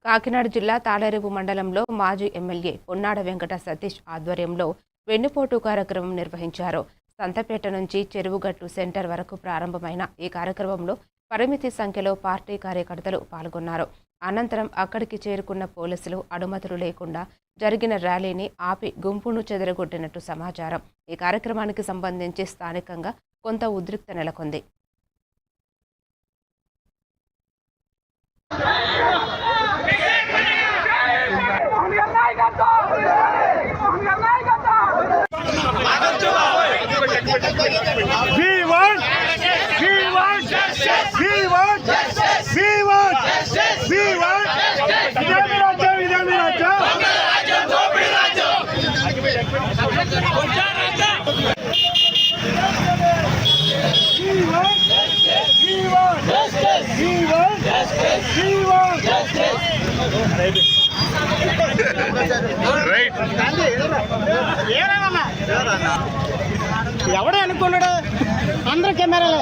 కాకినాడ జిల్లా తాళరేవు మండలంలో మాజీ ఎమ్మెల్యే పొన్నాడ వెంకట సతీష్ ఆధ్వర్యంలో వెన్నుపోటు కార్యక్రమం నిర్వహించారు. సంతపేట నుంచి చెరువుగట్టు సెంటర్ వరకు ప్రారంభమైన ఈ కార్యక్రమంలో పరిమితి సంఖ్యలో పార్టీ కార్యకర్తలు పాల్గొన్నారు. అనంతరం అక్కడికి చేరుకున్న పోలీసులు అనుమతులు లేకుండా జరిగిన ర్యాలీని ఆపి గుంపును చెదరగొట్టినట్టు సమాచారం. ఈ కార్యక్రమానికి సంబంధించి స్థానికంగా కొంత ఉద్రిక్తత నెలకొంది. ఎవడే అనుకున్నాడు అందరూ కెమెరాలే.